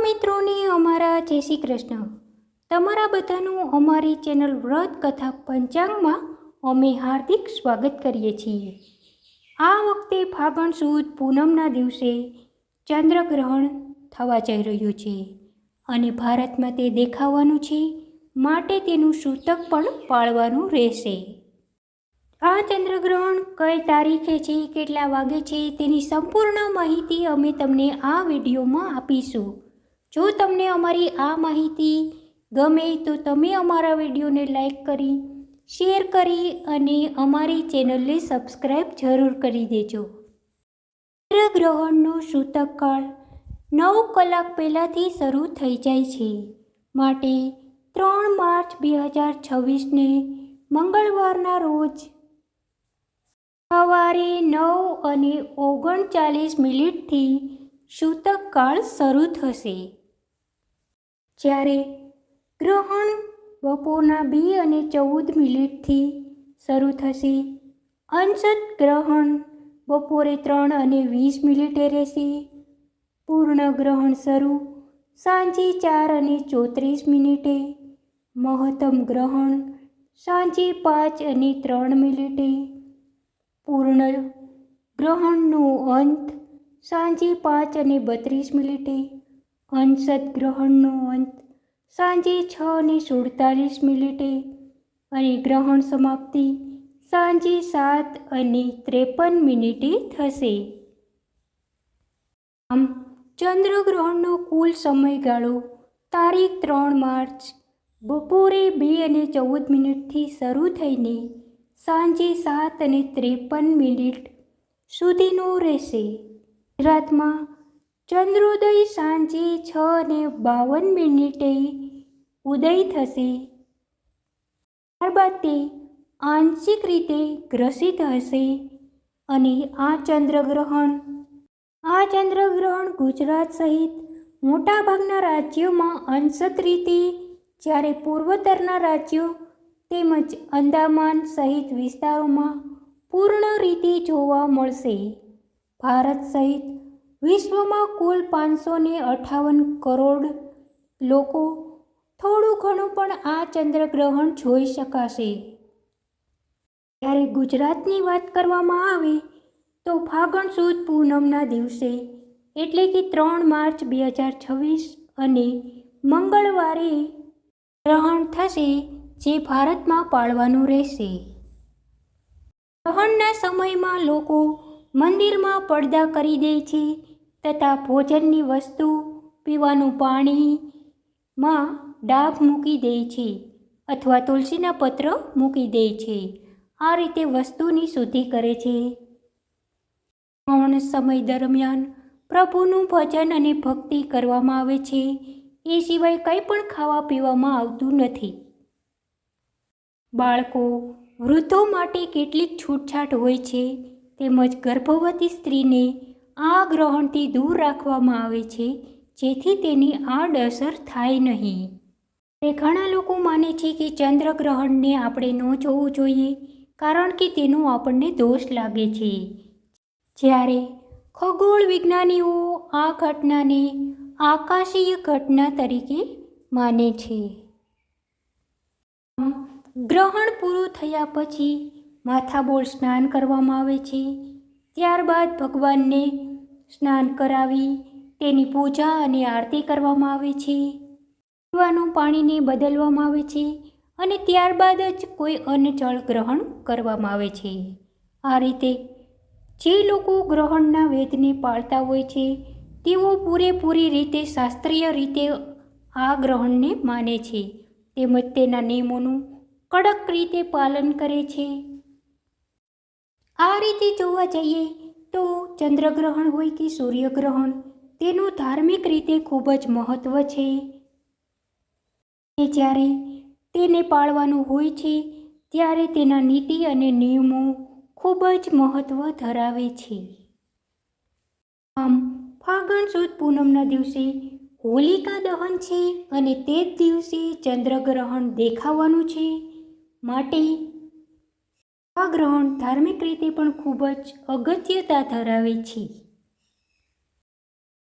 મિત્રોને અમારા જય શ્રી કૃષ્ણ. તમારા બધાનું અમારી ચેનલ વ્રત કથા પંચાંગમાં અમે હાર્દિક સ્વાગત કરીએ છીએ. આ વખતે ફાગણ સુદ પૂનમના દિવસે ચંદ્રગ્રહણ થવા જઈ રહ્યું છે અને ભારતમાં તે દેખાવાનું છે, માટે તેનું સૂતક પણ પાળવાનું રહેશે. આ ચંદ્રગ્રહણ કઈ તારીખે છે, કેટલા વાગે છે, તેની સંપૂર્ણ માહિતી અમે તમને આ વિડીયોમાં આપીશું. જો તમને અમારી આ માહિતી ગમે તો તમે અમારા વિડીયોને લાઈક કરી, શેર કરી અને અમારી ચેનલને સબસ્ક્રાઈબ જરૂર કરી દેજો. ચંદ્રગ્રહણનો સૂતકકાળ 9 કલાક પહેલાંથી શરૂ થઈ જાય છે, માટે 3 માર્ચ 2026ને મંગળવારના રોજ સવારે 9:39 સૂતકકાળ શરૂ થશે. જ્યારે ગ્રહણ બપોરના 2:14 શરૂ થશે. અંશત ગ્રહણ બપોરે 3:20 રહેશે. પૂર્ણ ગ્રહણ શરૂ સાંજે 4:34. મહત્તમ ગ્રહણ સાંજે 5:03. પૂર્ણ ગ્રહણનો અંત સાંજે 5:32. અંશત ગ્રહણનો અંત સાંજે 6:47 અને ગ્રહણ સમાપ્તિ સાંજે 7:53 થશે. આમ ચંદ્રગ્રહણનો કુલ સમયગાળો તારીખ 3 માર્ચ બપોરે 2:14 શરૂ થઈને સાંજે 7:53 સુધીનો રહેશે. ગુજરાતમાં ચંદ્રોદય સાંજે 6:52 ઉદય થશે. ત્યારબાદ તે આંશિક રીતે ગ્રસિત હશે અને આ ચંદ્રગ્રહણ ગુજરાત સહિત મોટાભાગના રાજ્યોમાં અંશત રીતે, જ્યારે પૂર્વોત્તરના રાજ્યો તેમજ અંદામાન સહિત વિસ્તારોમાં પૂર્ણ રીતે જોવા મળશે. ભારત સહિત વિશ્વમાં કુલ 558 કરોડ લોકો થોડું ઘણું પણ આ ચંદ્રગ્રહણ જોઈ શકાશે. જ્યારે ગુજરાતની વાત કરવામાં આવે તો ફાગણ સુદ પૂનમના દિવસે એટલે કે 3 માર્ચ 2026 અને મંગળવારે ગ્રહણ થશે, જે ભારતમાં પાળવાનું રહેશે. ગ્રહણના સમયમાં લોકો મંદિરમાં પડદા કરી દે છે તથા ભોજનની વસ્તુ, પીવાનું પાણીમાં ડાઘ મૂકી દે છે અથવા તુલસીના પત્ર મૂકી દે છે. આ રીતે વસ્તુની શુદ્ધિ કરે છે. ગ્રહણ સમય દરમિયાન પ્રભુનું ભજન અને ભક્તિ કરવામાં આવે છે. એ સિવાય કંઈ પણ ખાવા પીવામાં આવતું નથી. બાળકો, વૃદ્ધો માટે કેટલીક છૂટછાટ હોય છે, તેમજ ગર્ભવતી સ્ત્રીને આ ગ્રહણથી દૂર રાખવામાં આવે છે, જેથી તેની આડઅસર થાય નહીં. ઘણા લોકો માને છે કે ચંદ્રગ્રહણને આપણે ન જોવું જોઈએ, કારણ કે તેનો આપણને દોષ લાગે છે. જ્યારે ખગોળ વિજ્ઞાનીઓ આ ઘટનાને આકાશીય ઘટના તરીકે માને છે. ગ્રહણ પૂરું થયા પછી માથાબોળ સ્નાન કરવામાં આવે છે. ત્યારબાદ ભગવાનને સ્નાન કરાવી તેની પૂજા અને આરતી કરવામાં આવે છે. પીવાનું પાણીને બદલવામાં આવે છે અને ત્યારબાદ જ કોઈ અન્ન જળ ગ્રહણ કરવામાં આવે છે. આ રીતે જે લોકો ગ્રહણના વેદને પાળતા હોય છે, તેઓ પૂરેપૂરી રીતે શાસ્ત્રીય રીતે આ ગ્રહણને માને છે, તેમજ તેના નિયમોનું કડક રીતે પાલન કરે છે. આ રીતે જોવા જઈએ તો ચંદ્રગ્રહણ હોય કે સૂર્યગ્રહણ, તેનું ધાર્મિક રીતે ખૂબ જ મહત્ત્વ છે. જ્યારે તેને પાળવાનું હોય છે, ત્યારે તેના નીતિ અને નિયમો ખૂબ જ મહત્ત્વ ધરાવે છે. આમ ફાગણ સુદ પૂનમના દિવસે હોલિકા દહન છે અને તે જ દિવસે ચંદ્રગ્રહણ દેખાવાનું છે, માટે આ ગ્રહણ ધાર્મિક રીતે પણ ખૂબ જ અગત્યતા ધરાવે છે.